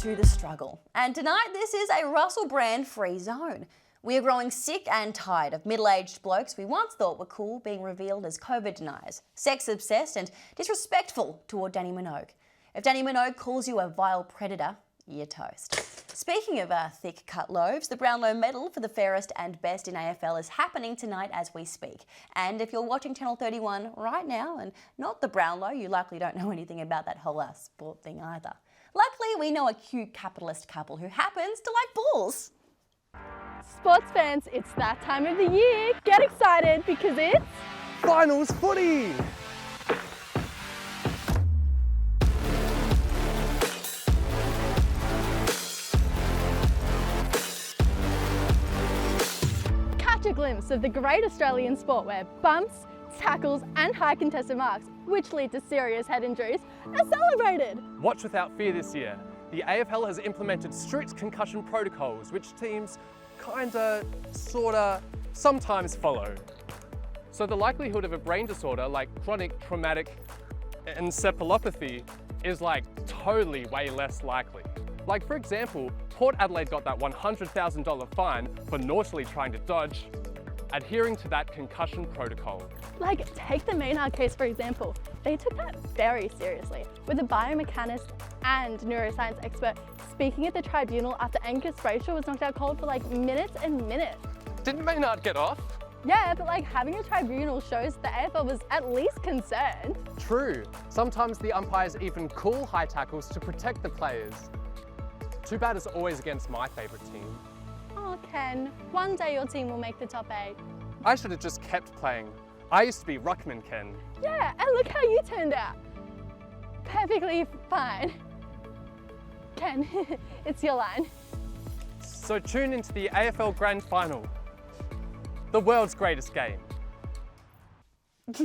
to the struggle. And tonight, this is a Russell Brand free zone. We are growing sick and tired of middle-aged blokes we once thought were cool being revealed as COVID deniers, sex-obsessed and disrespectful toward Danny Minogue. If Danny Minogue calls you a vile predator, you're toast. Speaking of thick-cut loaves, the Brownlow medal for the fairest and best in AFL is happening tonight as we speak. And if you're watching Channel 31 right now and not the Brownlow, you likely don't know anything about that whole sport thing either. Luckily, we know a cute capitalist couple who happens to like balls. Sports fans, it's that time of the year. Get excited because it's Finals footy! catch a glimpse of the great Australian sport where bumps, tackles and high contested marks, which lead to serious head injuries, are celebrated. Watch without fear this year. The AFL has implemented strict concussion protocols, which teams kinda, sorta, sometimes follow. So the likelihood of a brain disorder like chronic traumatic encephalopathy is totally way less likely. For example, Port Adelaide got that $100,000 fine for naughtily trying to dodge adhering to that concussion protocol. Take the Maynard case for example. They took that very seriously, with a biomechanist and neuroscience expert speaking at the tribunal after Angus Brayshaw was knocked out cold for minutes and minutes. Didn't Maynard get off? Yeah, but having a tribunal shows the AFL was at least concerned. True. Sometimes the umpires even call high tackles to protect the players. Too bad it's always against my favourite team. Oh, Ken, one day your team will make the top 8. I should have just kept playing. I used to be ruckman, Ken. Yeah, and look how you turned out. Perfectly fine. Ken, it's your line. So tune into the AFL Grand Final, the world's greatest game.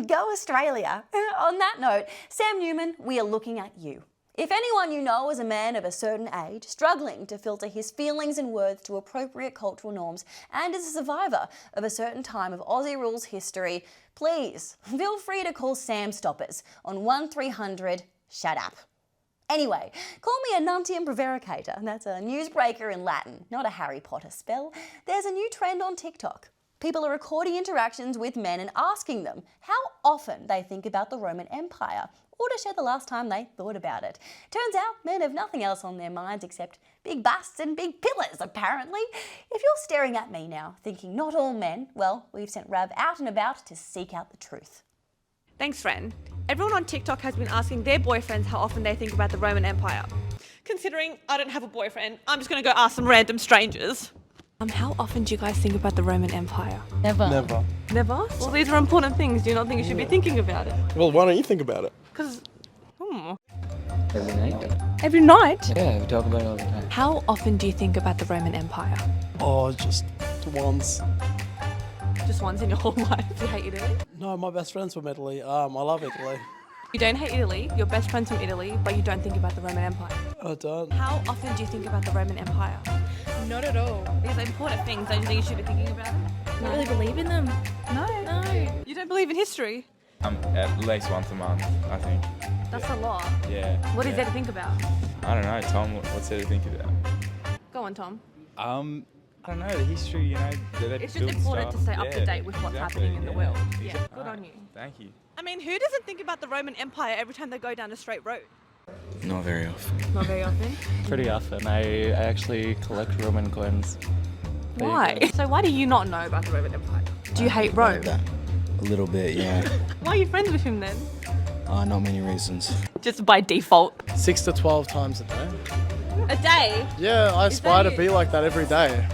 Go Australia. On that note, Sam Newman, we are looking at you. If anyone you know is a man of a certain age, struggling to filter his feelings and words to appropriate cultural norms, and is a survivor of a certain time of Aussie rules history, please feel free to call Sam Stoppers on 1300 Shut Up. Anyway, call me a nuntium prevaricator. That's a newsbreaker in Latin, not a Harry Potter spell. There's a new trend on TikTok. People are recording interactions with men and asking them how often they think about the Roman Empire, or to share the last time they thought about it. Turns out men have nothing else on their minds except big busts and big pillars, apparently. If you're staring at me now, thinking not all men, well, we've sent Rav out and about to seek out the truth. Thanks, friend. Everyone on TikTok has been asking their boyfriends how often they think about the Roman Empire. Considering I don't have a boyfriend, I'm just going to go ask some random strangers. How often do you guys think about the Roman Empire? Never. Never. Never? Well, these are important things. Do you not think you should be thinking about it? Well, why don't you think about it? Because, Every night? Every night? Yeah, we talk about it all the time. How often do you think about the Roman Empire? Oh, just once. Just once in your whole life. Do you hate Italy? No, my best friend's from Italy. I love Italy. You don't hate Italy, your best friend's from Italy, but you don't think about the Roman Empire. I don't. How often do you think about the Roman Empire? Not at all. These are important things. Don't you think you should be thinking about it? I don't really believe in them. No. You don't believe in history? At least once a month, I think. That's a lot. Yeah. What is there to think about? I don't know, Tom, what's there to think about? Go on, Tom. I don't know, the history, It's just important to stay up to date with what's happening in the world. Yeah, good on you. Thank you. I mean, who doesn't think about the Roman Empire every time they go down a straight road? Not very often. Not very often. Pretty often. I actually collect Roman coins. Why? So why do you not know about the Roman Empire? Do you hate Rome? A little bit, yeah. Why are you friends with him then? Not many reasons. Just by default. 6 to 12 times a day. A day? Yeah, I aspire to you? be like that every day.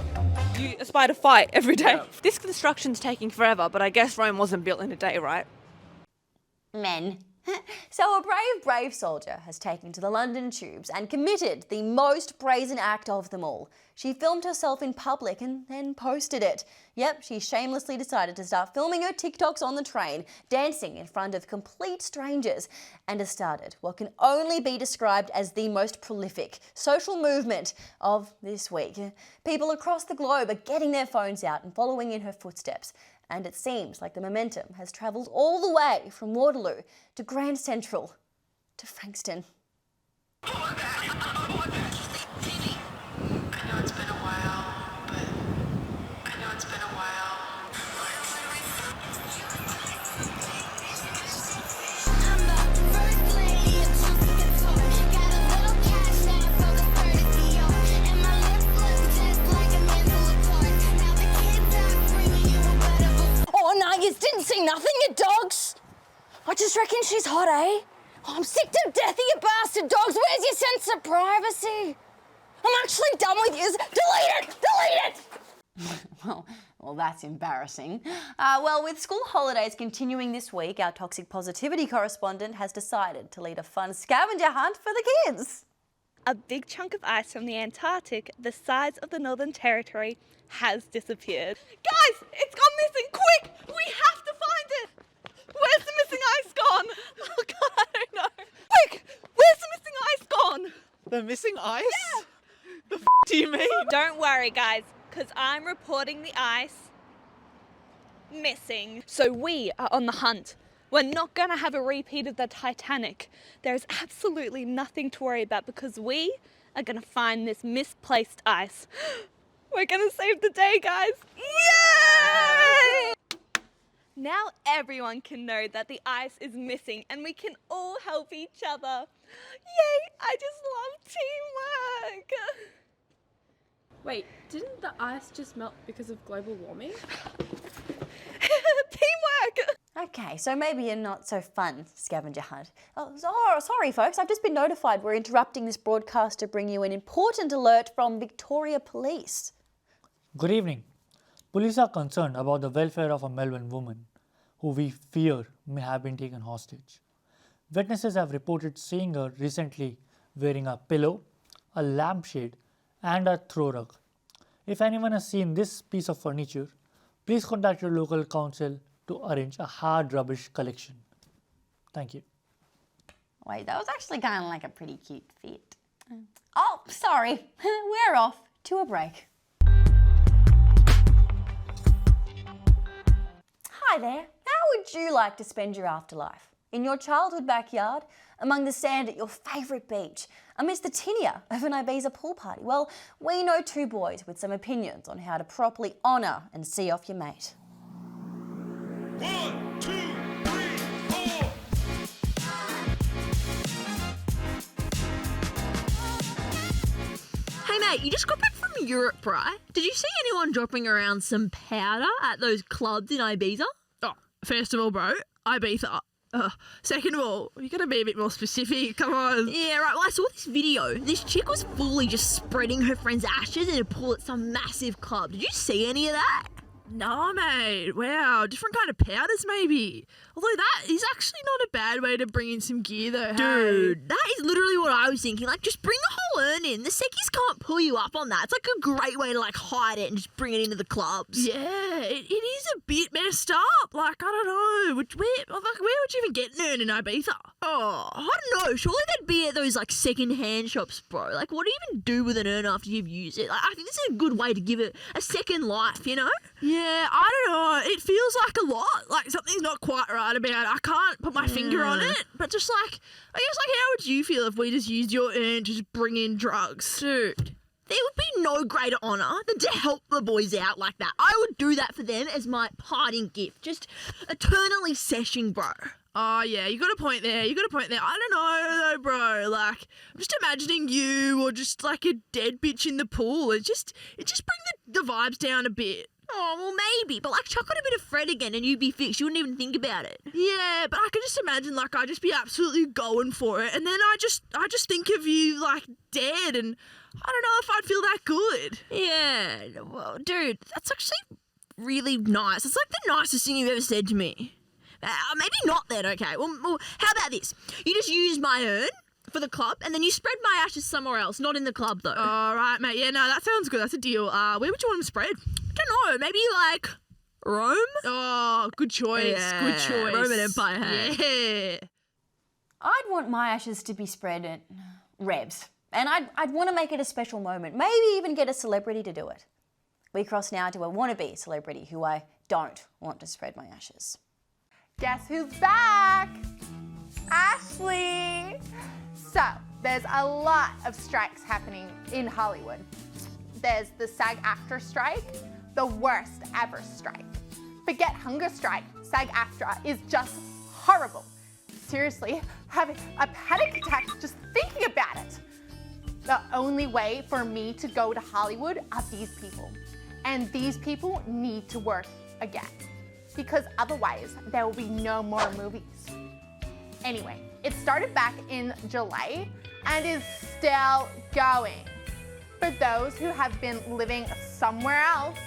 You aspire to fight every day? Yeah. This construction's taking forever, but I guess Rome wasn't built in a day, right? Men. So a brave soldier has taken to the London tubes and committed the most brazen act of them all. She filmed herself in public and then posted it. Yep, she shamelessly decided to start filming her TikToks on the train, dancing in front of complete strangers, and has started what can only be described as the most prolific social movement of this week. People across the globe are getting their phones out and following in her footsteps. And it seems like the momentum has travelled all the way from Waterloo to Grand Central to Frankston. just reckon she's hot, eh? Oh, I'm sick to death of you bastard dogs. Where's your sense of privacy? I'm actually done with you. Delete it! Well, that's embarrassing. Well, with school holidays continuing this week, our toxic positivity correspondent has decided to lead a fun scavenger hunt for the kids. A big chunk of ice from the Antarctic, the size of the Northern Territory, has disappeared. Guys, it's gone missing. Quick, we have to find it. Where's the missing ice gone? Oh God, I don't know. Quick, where's the missing ice gone? The missing ice? Yeah. The f do you mean? Don't worry, guys, because I'm reporting the ice missing. So we are on the hunt. We're not going to have a repeat of the Titanic. There's absolutely nothing to worry about because we are going to find this misplaced ice. We're going to save the day, guys. Yay! Now everyone can know that the ice is missing and we can all help each other. Yay! I just love teamwork. Wait, didn't the ice just melt because of global warming? Teamwork! Okay, so maybe a not so fun scavenger hunt. Oh, sorry folks, I've just been notified we're interrupting this broadcast to bring you an important alert from Victoria Police. Good evening. Police are concerned about the welfare of a Melbourne woman who we fear may have been taken hostage. Witnesses have reported seeing her recently wearing a pillow, a lampshade and a throw rug. If anyone has seen this piece of furniture, please contact your local council to arrange a hard rubbish collection. Thank you. Wait, that was actually kind of like a pretty cute fit. Oh, sorry. We're off to a break. Hi there. How would you like to spend your afterlife? In your childhood backyard? Among the sand at your favourite beach? Amidst the tinea of an Ibiza pool party? Well, we know two boys with some opinions on how to properly honour and see off your mate. 1, 2, 3, 4. Hey mate, you just got back from Europe, right? Did you see anyone dropping around some powder at those clubs in Ibiza? Oh, first of all, bro, Ibiza. Second of all, you gotta be a bit more specific, come on. Yeah, right, well I saw this video. This chick was fully just spreading her friend's ashes in a pool at some massive club. Did you see any of that? No, mate. Wow, different kind of powders, maybe. Although that is actually not a bad way to bring in some gear, though. Dude, that is literally what I was thinking. Like, just bring the whole urn in. The seckies can't pull you up on that. It's like a great way to, like, hide it and just bring it into the clubs. Yeah, it is a bit messed up. Like, I don't know. Where would you even get an urn in Ibiza? Oh, I don't know. Surely they'd be at those, like, second-hand shops, bro. Like, what do you even do with an urn after you've used it? Like, I think this is a good way to give it a second life, you know? Yeah, I don't know. It feels like a lot. Like something's not quite right about it. I can't put my finger on it. But just like, I guess like how would you feel if we just used your urn to just bring in drugs? Dude, there would be no greater honour than to help the boys out like that. I would do that for them as my parting gift. Just eternally seshing, bro. Oh, yeah, you got a point there. I don't know, though, bro. Like, I'm just imagining you or just, like, a dead bitch in the pool. It just bring the vibes down a bit. Oh, well, maybe. But, like, chuck on a bit of Fred again and you'd be fixed. You wouldn't even think about it. Yeah, but I could just imagine, like, I'd just be absolutely going for it. And then I just think of you, like, dead. And I don't know if I'd feel that good. Yeah. Well, dude, that's actually really nice. It's, like, the nicest thing you've ever said to me. Maybe not then, okay. Well, how about this? You just use my urn for the club, and then you spread my ashes somewhere else, not in the club, though. All right, mate. Yeah, no, that sounds good. That's a deal. Where would you want them spread? I don't know. Maybe, like, Rome? Oh, good choice. Yeah. Good choice. Roman Empire, hey? Yeah. I'd want my ashes to be spread at Rebs, and I'd want to make it a special moment, maybe even get a celebrity to do it. We cross now to a wannabe celebrity who I don't want to spread my ashes. Guess who's back? Ashley! So, there's a lot of strikes happening in Hollywood. There's the SAG-AFTRA strike, the worst ever strike. Forget hunger strike, SAG-AFTRA is just horrible. Seriously, having a panic attack just thinking about it. The only way for me to go to Hollywood are these people. And these people need to work again. Because otherwise, there will be no more movies. Anyway, it started back in July and is still going. For those who have been living somewhere else,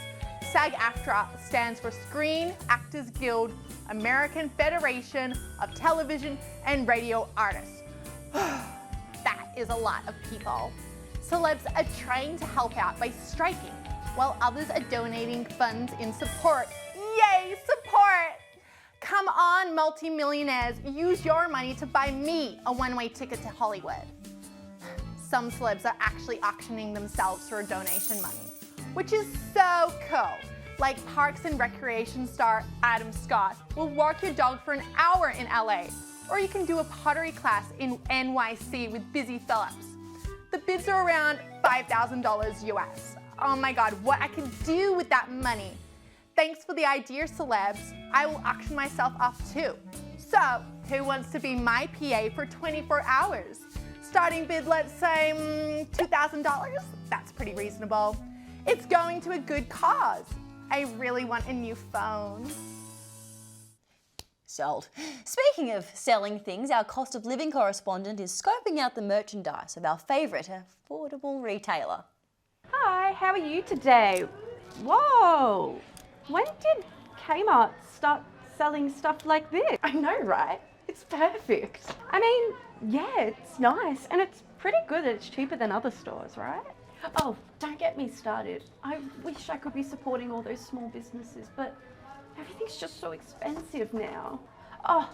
SAG-AFTRA stands for Screen Actors Guild, American Federation of Television and Radio Artists. That is a lot of people. Celebs are trying to help out by striking, while others are donating funds in support. Yay, support! Come on, multimillionaires, use your money to buy me a one-way ticket to Hollywood. Some celebs are actually auctioning themselves for donation money, which is so cool. Like Parks and Recreation star Adam Scott will walk your dog for an hour in LA, or you can do a pottery class in NYC with Busy Phillips. The bids are around $5,000 US. Oh my God, what I can do with that money. Thanks for the idea, celebs. I will auction myself off too. So, who wants to be my PA for 24 hours? Starting bid, let's say $2,000? That's pretty reasonable. It's going to a good cause. I really want a new phone. Sold. Speaking of selling things, our cost of living correspondent is scoping out the merchandise of our favourite affordable retailer. Hi, how are you today? Whoa! When did Kmart start selling stuff like this? I know, right? It's perfect. I mean, yeah, it's nice and it's pretty good that it's cheaper than other stores, right? Oh, don't get me started. I wish I could be supporting all those small businesses, but everything's just so expensive now. Oh,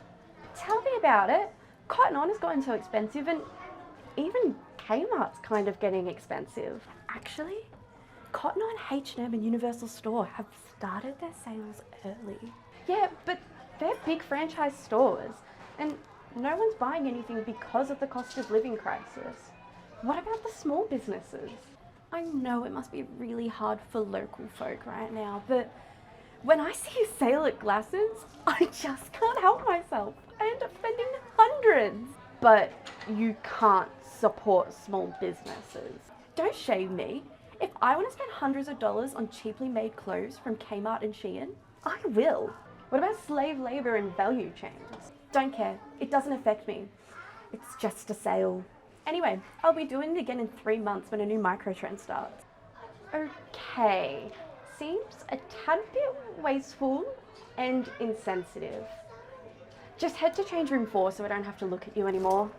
tell me about it. Cotton On is going so expensive and even Kmart's kind of getting expensive. Actually, Cotton On, H&M and Universal Store have started their sales early. Yeah, but they're big franchise stores and no one's buying anything because of the cost of living crisis. What about the small businesses? I know it must be really hard for local folk right now, but when I see a sale at Glasses, I just can't help myself. I end up spending hundreds. But you can't support small businesses. Don't shame me. If I want to spend hundreds of dollars on cheaply made clothes from Kmart and Shein, I will. What about slave labor and value chains? Don't care. It doesn't affect me. It's just a sale. Anyway, I'll be doing it again in 3 months when a new microtrend starts. Okay. Seems a tad bit wasteful and insensitive. Just head to change room 4 so I don't have to look at you anymore.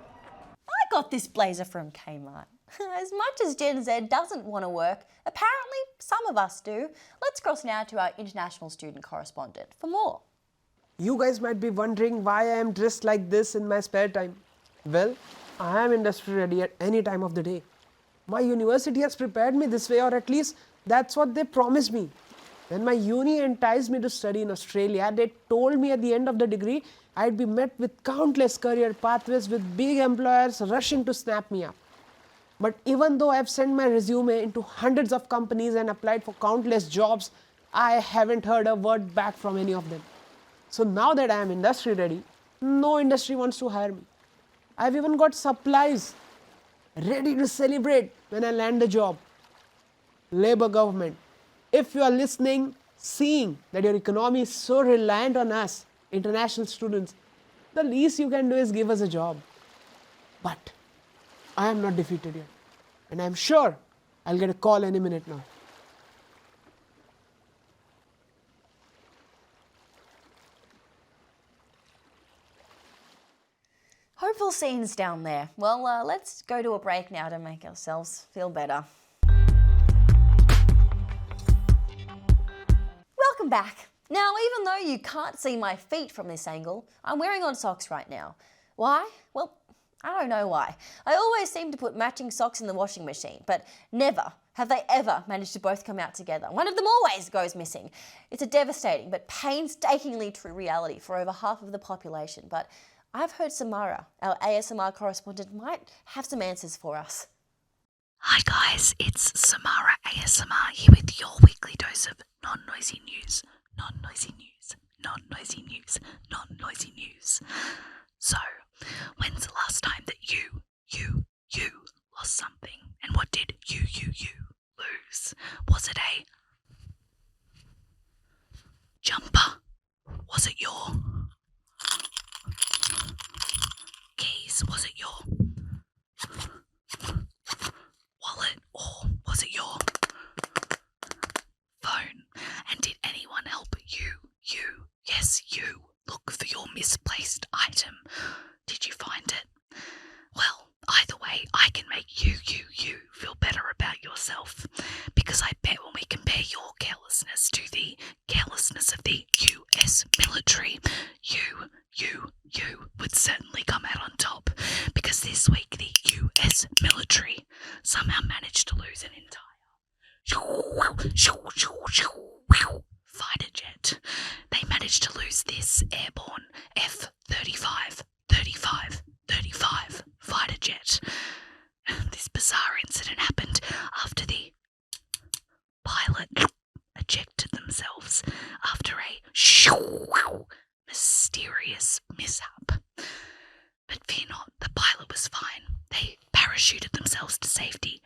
I got this blazer from Kmart. As much as Gen Z doesn't want to work, apparently some of us do. Let's cross now to our international student correspondent for more. You guys might be wondering why I am dressed like this in my spare time. Well, I am industry ready at any time of the day. My university has prepared me this way, or at least that's what they promised me. When my uni enticed me to study in Australia, they told me at the end of the degree I'd be met with countless career pathways with big employers rushing to snap me up. But even though I've sent my resume into hundreds of companies and applied for countless jobs, I haven't heard a word back from any of them. So now that I am industry ready, no industry wants to hire me. I've even got supplies ready to celebrate when I land the job. Labour government, if you are listening, seeing that your economy is so reliant on us, international students, the least you can do is give us a job. But I am not defeated yet, and I am sure I'll get a call any minute now. Hopeful scenes down there. Well, let's go to a break now to make ourselves feel better. Welcome back. Now, even though you can't see my feet from this angle, I'm wearing on socks right now. Why? Well, I don't know why. I always seem to put matching socks in the washing machine, but never have they ever managed to both come out together. One of them always goes missing. It's a devastating but painstakingly true reality for over half of the population, but I've heard Samara, our ASMR correspondent, might have some answers for us. Hi guys, it's Samara ASMR here with your weekly dose of non-noisy news. Non-noisy news, non-noisy news, non-noisy news. So, when's the last time that you lost something? And what did you lose? Was it a jumper? Was it your this? Was it your wallet or was it your phone? And did anyone help you, yes, you, look for your misplaced item? Did you find it? Well, either way, I can make you feel better about yourself, because I bet when we compare your carelessness to the carelessness of the US military, you would certainly come out on top, because this week the US military somehow managed to lose an entire fighter jet. They managed to lose this airborne F-35 fighter jet. This bizarre incident happened after the pilot ejected themselves after a mysterious mishap. But fear not, the pilot was fine. They parachuted themselves to safety.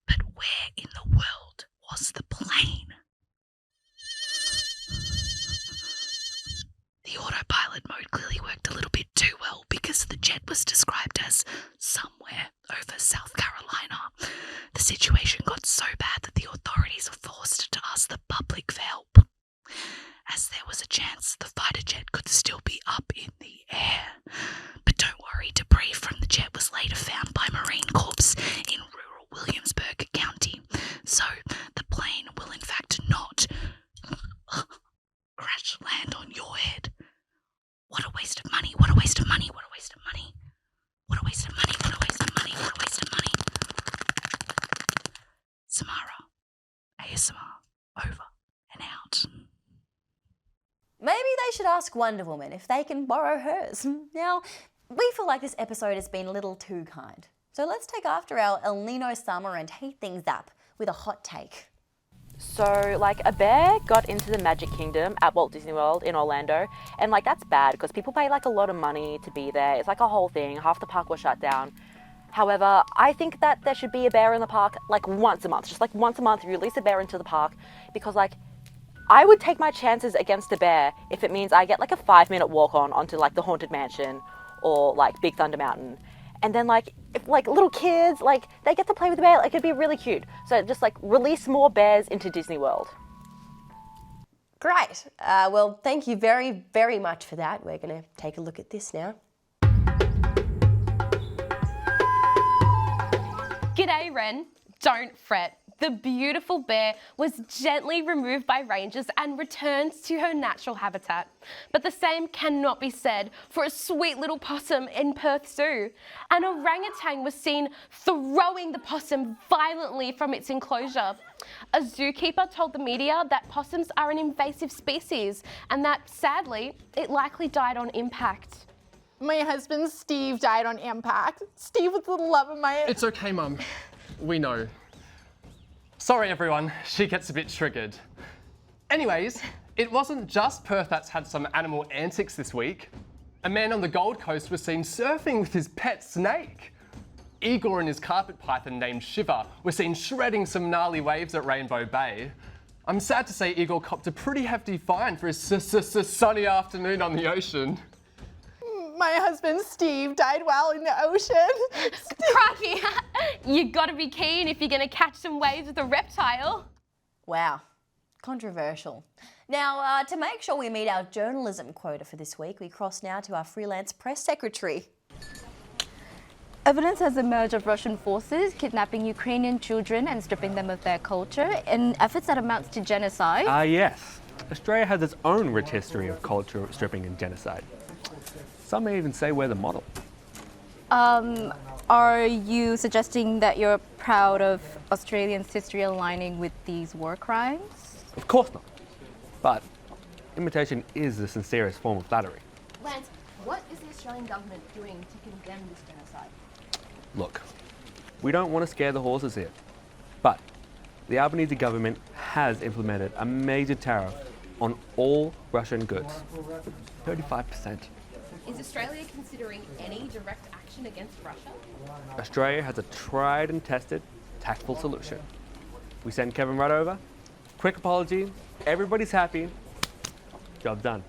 But where in the world was the plane? The autopilot mode clearly worked a little bit too well, because the jet was described as somewhere over South Carolina. The situation got so bad that the authorities were forced to ask the public for help, as there was a chance the fighter jet could still be up in the air. But don't worry, debris from the jet was later found by Marine Corps in rural Williamsburg County, so the plane will in fact not crash land on your head. What a waste of money, what a waste of money, what a waste of money. What a waste of money, what a waste of money, what a waste of money. Samara, ASMR, over and out. Maybe they should ask Wonder Woman if they can borrow hers. Now, we feel like this episode has been a little too kind. So let's take after our El Nino summer and heat things up with a hot take. So, like, a bear got into the Magic Kingdom at Walt Disney World in Orlando, and, like, that's bad because people pay, like, a lot of money to be there. It's like a whole thing. Half the park was shut down. However, I think that there should be a bear in the park, like, once a month. Just, like, once a month, you release a bear into the park because, like, I would take my chances against a bear if it means I get, like, a 5-minute walk onto, like, the Haunted Mansion or, like, Big Thunder Mountain. And then, like, if, like, little kids, like, they get to play with the bear, like, it'd be really cute. So just, like, release more bears into Disney World. Great. Well, thank you very, very much for that. We're going to take a look at this now. G'day, Ren. Don't fret. The beautiful bear was gently removed by rangers and returned to her natural habitat. But the same cannot be said for a sweet little possum in Perth Zoo. An orangutan was seen throwing the possum violently from its enclosure. A zookeeper told the media that possums are an invasive species and that, sadly, it likely died on impact. My husband Steve died on impact. Steve was the love of my... It's okay, Mum. We know. Sorry everyone, she gets a bit triggered. Anyways, it wasn't just Perth that's had some animal antics this week. A man on the Gold Coast was seen surfing with his pet snake. Igor and his carpet python named Shiver were seen shredding some gnarly waves at Rainbow Bay. I'm sad to say Igor copped a pretty hefty fine for his sunny afternoon on the ocean. My husband Steve died while in the ocean. Crikey! You gotta be keen if you're gonna catch some waves with a reptile. Wow, controversial. Now, to make sure we meet our journalism quota for this week, we cross now to our freelance press secretary. Evidence has emerged of Russian forces kidnapping Ukrainian children and stripping them of their culture in efforts that amounts to genocide. Yes. Australia has its own rich history of culture stripping and genocide. Some may even say we're the model. Are you suggesting that you're proud of Australians' history aligning with these war crimes? Of course not. But imitation is the sincerest form of flattery. Lance, what is the Australian government doing to condemn this genocide? Look, we don't want to scare the horses here, but the Albanese government has implemented a major tariff on all Russian goods, 35%. Is Australia considering any direct action against Russia? Australia has a tried and tested, tactful solution. We send Kevin Rudd over, quick apology, everybody's happy, job done.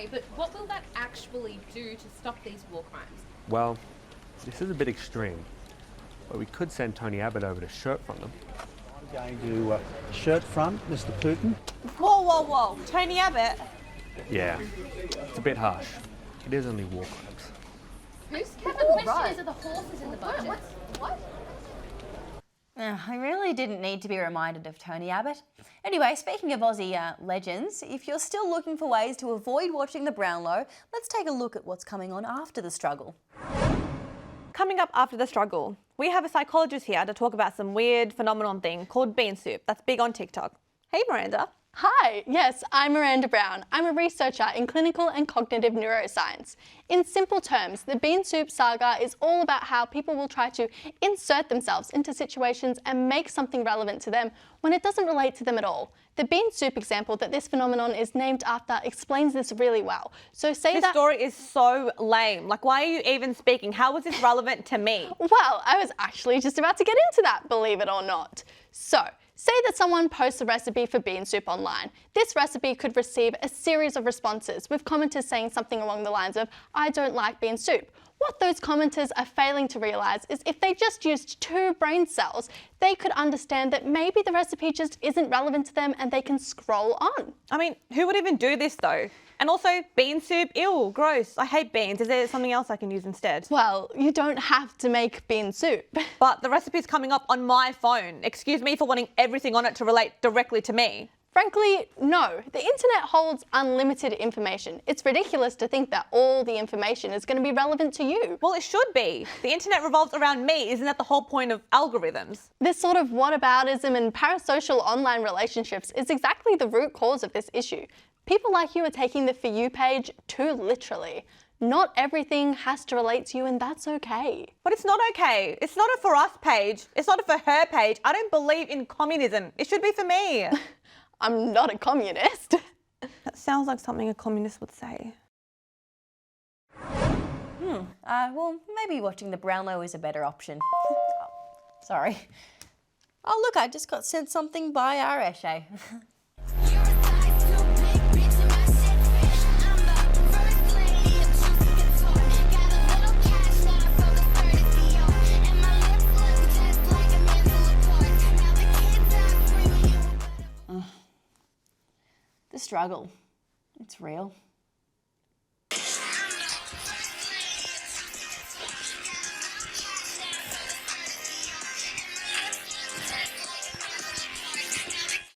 Okay, but what will that actually do to stop these war crimes? Well, this is a bit extreme, but we could send Tony Abbott over to shirt front them. I'm going to shirt front Mr. Putin. Whoa, whoa, whoa. Tony Abbott? Yeah, it's a bit harsh. It is only war crimes. But the question is, are the horses in the budget? What? I really didn't need to be reminded of Tony Abbott. Anyway, speaking of Aussie legends, if you're still looking for ways to avoid watching the Brownlow, let's take a look at what's coming on after the struggle. Coming up after the struggle, we have a psychologist here to talk about some weird phenomenon thing called bean soup that's big on TikTok. Hey, Miranda. Hi, yes, I'm Miranda Brown. I'm a researcher in clinical and cognitive neuroscience. In simple terms, the bean soup saga is all about how people will try to insert themselves into situations and make something relevant to them when it doesn't relate to them at all. The bean soup example that this phenomenon is named after explains this really well. So say this story is so lame. Like, why are you even speaking? How is this relevant to me? Well, I was actually just about to get into that, believe it or not. So, say that someone posts a recipe for bean soup online. This recipe could receive a series of responses, with commenters saying something along the lines of, "I don't like bean soup." What those commenters are failing to realise is if they just used 2 brain cells, they could understand that maybe the recipe just isn't relevant to them and they can scroll on. I mean, who would even do this though? And also, bean soup, ew, gross. I hate beans. Is there something else I can use instead? Well, you don't have to make bean soup. But the recipe's coming up on my phone. Excuse me for wanting everything on it to relate directly to me. Frankly, no. The internet holds unlimited information. It's ridiculous to think that all the information is going to be relevant to you. Well, it should be. The internet revolves around me. Isn't that the whole point of algorithms? This sort of whataboutism and parasocial online relationships is exactly the root cause of this issue. People like you are taking the For You page too literally. Not everything has to relate to you, and that's okay. But it's not okay. It's not a For Us page. It's not a For Her page. I don't believe in communism. It should be for me. I'm not a communist. That sounds like something a communist would say. Well, maybe watching the Brownlow is a better option. Oh, sorry. Oh, look, I just got sent something by our Eshay. The struggle. It's real.